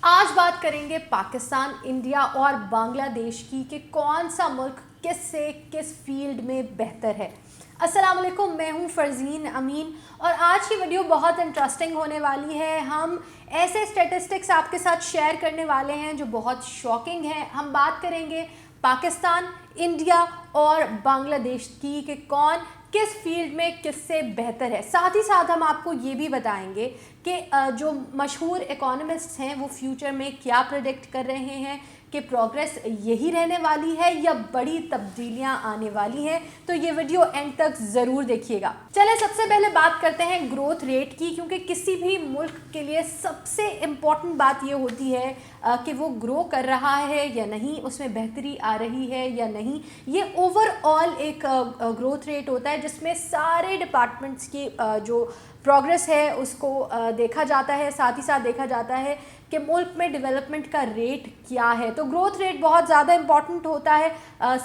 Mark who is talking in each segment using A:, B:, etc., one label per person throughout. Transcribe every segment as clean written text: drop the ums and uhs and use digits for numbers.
A: आज बात करेंगे पाकिस्तान, इंडिया और बांग्लादेश की कि कौन सा मुल्क किस से किस फील्ड में बेहतर है। अस्सलाम वालेकुम, मैं हूं फरजीन अमीन और आज की वीडियो बहुत इंटरेस्टिंग होने वाली है। हम ऐसे स्टैटिस्टिक्स आपके साथ शेयर करने वाले हैं जो बहुत शॉकिंग हैं। हम बात करेंगे पाकिस्तान, इंडिया और बांग्लादेश की कि कौन किस फील्ड में किससे बेहतर है। साथ ही साथ हम आपको ये भी बताएंगे कि जो मशहूर इकोनॉमिस्ट्स हैं वो फ्यूचर में क्या प्रेडिक्ट कर रहे हैं कि प्रोग्रेस यही रहने वाली है या बड़ी तब्दीलियां आने वाली हैं। तो ये वीडियो एंड तक ज़रूर देखिएगा। चलें सबसे पहले बात करते हैं ग्रोथ रेट की, क्योंकि किसी भी मुल्क के लिए सबसे इम्पॉर्टेंट बात ये होती है कि वो ग्रो कर रहा है या नहीं, उसमें बेहतरी आ रही है या नहीं। ये ओवरऑल एक ग्रोथ रेट होता है जिसमें सारे डिपार्टमेंट्स की जो प्रोग्रेस है उसको देखा जाता है। साथ ही साथ देखा जाता है कि मुल्क में डेवलपमेंट का रेट क्या है। तो ग्रोथ रेट बहुत ज़्यादा इम्पॉर्टेंट होता है।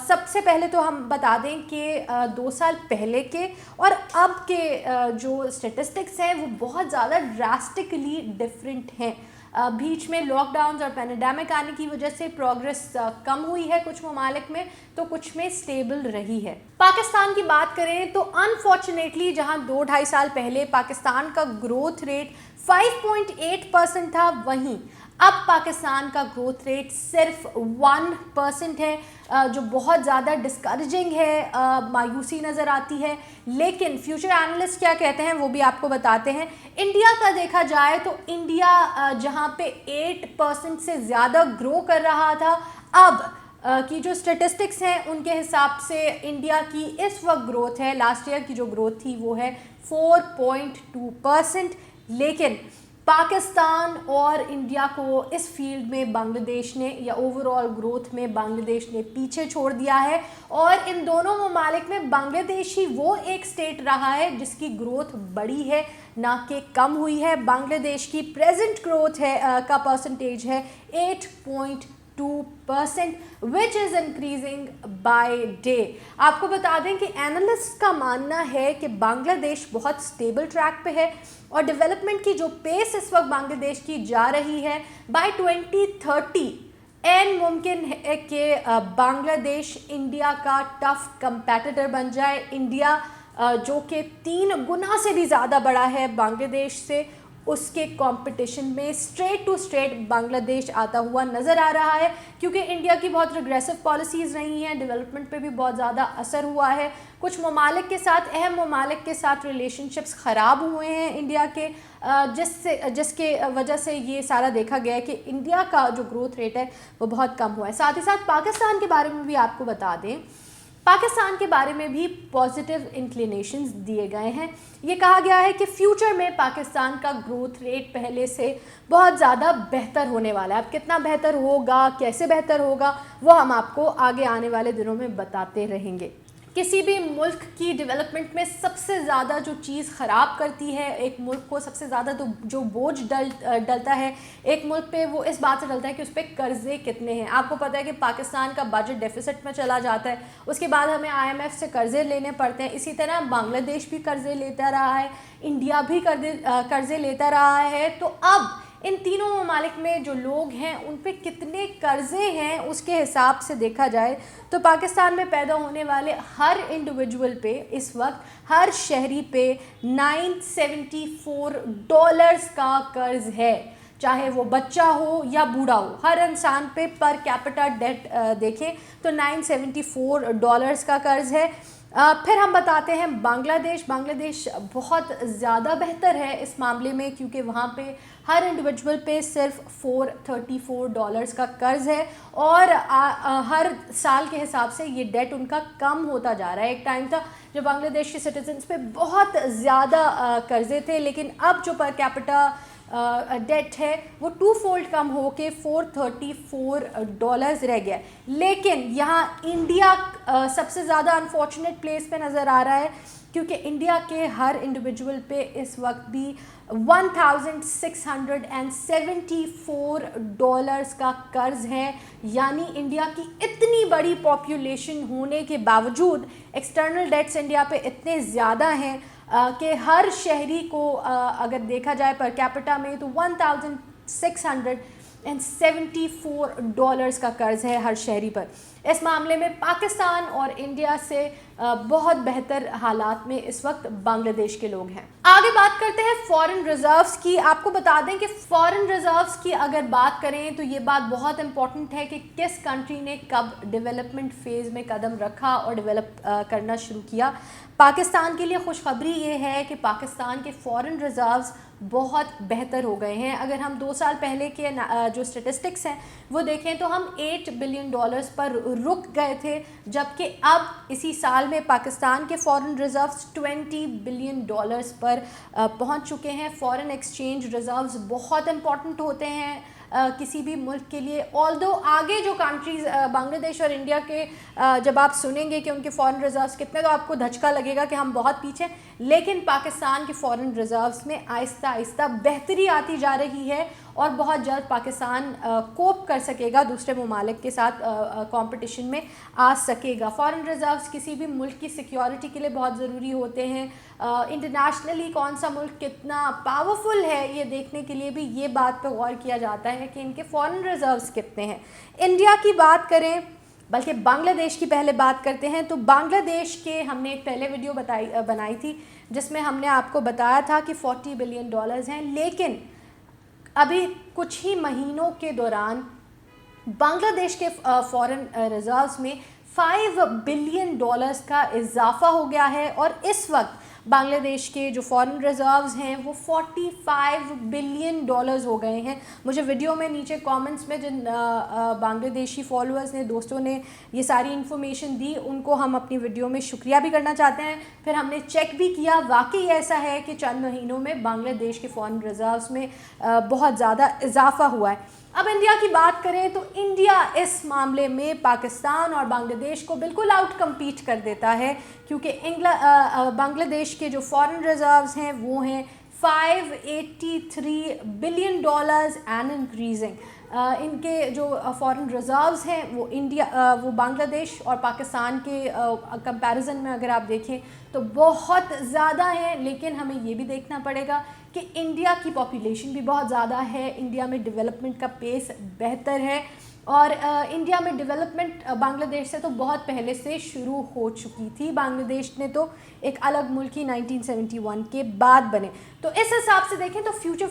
A: सबसे पहले तो हम बता दें कि 2 साल पहले के और अब के जो स्टेटिस्टिक्स हैं वो बहुत ज़्यादा ड्रास्टिकली डिफरेंट हैं। बीच में लॉकडाउन और पैंडेमिक आने की वजह से प्रोग्रेस कम हुई है कुछ ममालिक में, तो कुछ में स्टेबल रही है। पाकिस्तान की बात करें तो अनफॉर्चुनेटली जहां 2-2.5 साल पहले पाकिस्तान का ग्रोथ रेट 5.8% था, वहीं अब पाकिस्तान का ग्रोथ रेट सिर्फ 1% है, जो बहुत ज़्यादा डिस्करेजिंग है, मायूसी नज़र आती है। लेकिन फ्यूचर एनालिस्ट क्या कहते हैं वो भी आपको बताते हैं। इंडिया का देखा जाए तो इंडिया जहां पे 8% से ज़्यादा ग्रो कर रहा था, अब की जो स्टेटिस्टिक्स हैं उनके हिसाब से इंडिया की इस वक्त ग्रोथ है, लास्ट ईयर की जो ग्रोथ थी वो है 4.2%। लेकिन पाकिस्तान और इंडिया को इस फील्ड में बांग्लादेश ने या ओवरऑल ग्रोथ में बांग्लादेश ने पीछे छोड़ दिया है। और इन दोनों ममालिक में बांग्लादेश ही वो एक स्टेट रहा है जिसकी ग्रोथ बढ़ी है, ना कि कम हुई है। बांग्लादेश की प्रेजेंट ग्रोथ है का परसेंटेज है 8.2%, which is increasing by day. आपको बता दें कि एनालिस्ट का मानना है कि बांग्लादेश बहुत स्टेबल ट्रैक पे है और डेवलपमेंट की जो पेस इस वक्त बांग्लादेश की जा रही है, बाय 2030 एन मुमकिन है कि बांग्लादेश इंडिया का टफ कंपेटिटर बन जाए। इंडिया जो कि 3 गुना से भी ज़्यादा बड़ा है बांग्लादेश से, उसके कंपटीशन में स्ट्रेट टू स्ट्रेट बांग्लादेश आता हुआ नज़र आ रहा है, क्योंकि इंडिया की बहुत रिग्रेसिव पॉलिसीज़ रही हैं, डेवलपमेंट पे भी बहुत ज़्यादा असर हुआ है। कुछ ममालिक के साथ, अहम ममालिक के साथ रिलेशनशिप्स ख़राब हुए हैं इंडिया के, जिसके वजह से ये सारा देखा गया है कि इंडिया का जो ग्रोथ रेट है वो बहुत कम हुआ है। साथ ही साथ पाकिस्तान के बारे में भी आपको बता दें, पाकिस्तान के बारे में भी पॉजिटिव इंक्लिनेशंस दिए गए हैं। ये कहा गया है कि फ्यूचर में पाकिस्तान का ग्रोथ रेट पहले से बहुत ज़्यादा बेहतर होने वाला है। अब कितना बेहतर होगा, कैसे बेहतर होगा, वो हम आपको आगे आने वाले दिनों में बताते रहेंगे। किसी भी मुल्क की डेवलपमेंट में सबसे ज़्यादा जो चीज़ ख़राब करती है एक मुल्क को, सबसे ज़्यादा तो जो बोझ डलता है एक मुल्क पे, वो इस बात से डलता है कि उस पर कर्ज़े कितने हैं। आपको पता है कि पाकिस्तान का बजट डेफिसिट में चला जाता है, उसके बाद हमें IMF से कर्ज़े लेने पड़ते हैं। इसी तरह बांग्लादेश भी कर्ज़े लेता रहा है, इंडिया भी कर्ज़े लेता रहा है। तो अब इन तीनों ममालिक में जो लोग हैं उन पे कितने कर्ज़े हैं उसके हिसाब से देखा जाए तो पाकिस्तान में पैदा होने वाले हर इंडिविजुअल पे इस वक्त, हर शहरी पे $974 का कर्ज़ है। चाहे वो बच्चा हो या बूढ़ा हो, हर इंसान पे पर कैपिटा डेट देखें तो $974 का कर्ज़ है। फिर हम बताते हैं बांग्लादेश बहुत ज़्यादा बेहतर है इस मामले में, क्योंकि वहाँ पे हर इंडिविजुअल पे सिर्फ $434 का कर्ज़ है और हर साल के हिसाब से ये डेट उनका कम होता जा रहा है। एक टाइम था जब बांग्लादेश के सिटीजन्स पे बहुत ज़्यादा कर्ज़े थे, लेकिन अब जो पर कैपिटा डेट है वो 2 फोल्ड कम हो के $434 रह गया। लेकिन यहाँ इंडिया सबसे ज़्यादा अनफॉर्चुनेट प्लेस पे नज़र आ रहा है, क्योंकि इंडिया के हर इंडिविजुअल पे इस वक्त भी $1674 का कर्ज़ है। यानी इंडिया की इतनी बड़ी पॉपुलेशन होने के बावजूद एक्सटर्नल डेट्स इंडिया पे इतने ज़्यादा हैं कि हर शहरी को अगर देखा जाए पर कैपिटा में तो 1600 $174 का कर्ज है हर शहरी पर। इस मामले में पाकिस्तान और इंडिया से बहुत बेहतर हालात में इस वक्त बांग्लादेश के लोग हैं। आगे बात करते हैं फॉरेन रिजर्व्स की। आपको बता दें कि फॉरेन रिजर्व्स की अगर बात करें तो ये बात बहुत इंपॉर्टेंट है कि किस कंट्री ने कब डेवलपमेंट फेज़ में कदम रखा और डेवलप करना शुरू किया। पाकिस्तान के लिए खुशखबरी ये है कि पाकिस्तान के फॉरेन रिजर्व्स बहुत बेहतर हो गए हैं। अगर हम 2 साल पहले के जो स्टेटिस्टिक्स हैं वो देखें तो हम $8 बिलियन पर रुक गए थे, जबकि अब इसी साल में पाकिस्तान के फॉरेन रिजर्व्स $20 बिलियन पर पहुंच चुके हैं। फॉरेन एक्सचेंज रिजर्व्स बहुत इंपॉर्टेंट होते हैं किसी भी मुल्क के लिए। ऑल्दो आगे जो कंट्रीज़ बांग्लादेश और इंडिया के जब आप सुनेंगे कि उनके फॉरेन रिजर्व्स कितने, तो आपको धचका लगेगा कि हम बहुत पीछे, लेकिन पाकिस्तान के फॉरेन रिजर्व्स में आहिस्ता आहिस्ता बेहतरी आती जा रही है और बहुत जल्द पाकिस्तान कोप कर सकेगा, दूसरे ममालिक के साथ कंपटीशन में आ सकेगा। फॉरेन रिजर्व्स किसी भी मुल्क की सिक्योरिटी के लिए बहुत ज़रूरी होते हैं। इंटरनेशनली कौन सा मुल्क कितना पावरफुल है ये देखने के लिए भी ये बात पे गौर किया जाता है कि इनके फॉरेन रिजर्व्स कितने हैं। इंडिया की बात करें, बल्कि बांग्लादेश की पहले बात करते हैं, तो बांग्लादेश के हमने एक पहले वीडियो बनाई थी जिसमें हमने आपको बताया था कि $40 बिलियन हैं, लेकिन अभी कुछ ही महीनों के दौरान बांग्लादेश के फॉरेन रिजर्व्स में $5 बिलियन का इजाफा हो गया है और इस वक्त बांग्लादेश के जो फॉरेन रिजर्व्स हैं वो $45 बिलियन हो गए हैं। मुझे वीडियो में नीचे कमेंट्स में जिन बांग्लादेशी फॉलोअर्स ने, दोस्तों ने ये सारी इन्फॉर्मेशन दी, उनको हम अपनी वीडियो में शुक्रिया भी करना चाहते हैं। फिर हमने चेक भी किया, वाकई ऐसा है कि चंद महीनों में बांग्लादेश के फॉरेन रिजर्व्स में बहुत ज़्यादा इजाफा हुआ है। अब इंडिया की बात करें तो इंडिया इस मामले में पाकिस्तान और बांग्लादेश को बिल्कुल आउट कम्पीट कर देता है, क्योंकि बांग्लादेश के जो फॉरेन रिजर्व्स हैं वो हैं $583 बिलियन एंड इंक्रीजिंग। इनके जो फॉरेन रिजर्व्स हैं वो बांग्लादेश और पाकिस्तान के कंपैरिजन में अगर आप देखें तो बहुत ज़्यादा हैं, लेकिन हमें ये भी देखना पड़ेगा कि इंडिया की पॉपुलेशन भी बहुत ज़्यादा है, इंडिया में डेवलपमेंट का पेस बेहतर है और इंडिया में डेवलपमेंट बांग्लादेश से तो बहुत पहले से शुरू हो चुकी थी। बांग्लादेश ने तो एक अलग मुल्क ही 1971 के बाद बने। तो इस हिसाब से देखें तो फ्यूचर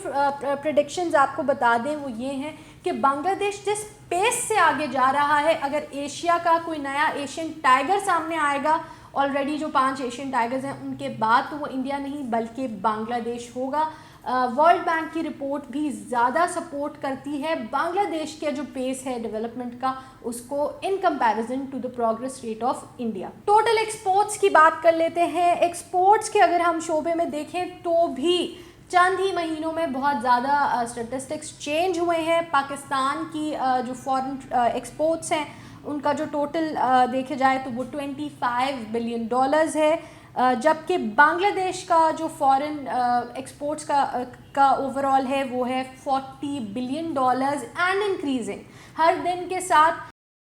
A: प्रेडिक्शंस आपको बता दें वो ये हैं कि बांग्लादेश जिस पेस से आगे जा रहा है, अगर एशिया का कोई नया एशियन टाइगर सामने आएगा, ऑलरेडी जो 5 एशियन टाइगर्स हैं उनके बाद, तो वो इंडिया नहीं बल्कि बांग्लादेश होगा। वर्ल्ड बैंक की रिपोर्ट भी ज़्यादा सपोर्ट करती है बांग्लादेश के जो पेस है डेवलपमेंट का उसको in comparison to the progress rate of India. Total exports की बात कर लेते हैं। एक्सपोर्ट्स के अगर हम शोबे में देखें तो भी चंद ही महीनों में बहुत ज़्यादा स्टेटिस्टिक्स चेंज हुए हैं। पाकिस्तान की जो फॉरेन एक्सपोर्ट्स हैं उनका जो टोटल देखे जाए तो वो $25 बिलियन है, जबकि बांग्लादेश का जो फॉरेन एक्सपोर्ट्स का ओवरऑल है वो है $40 बिलियन एंड इंक्रीजिंग। हर दिन के साथ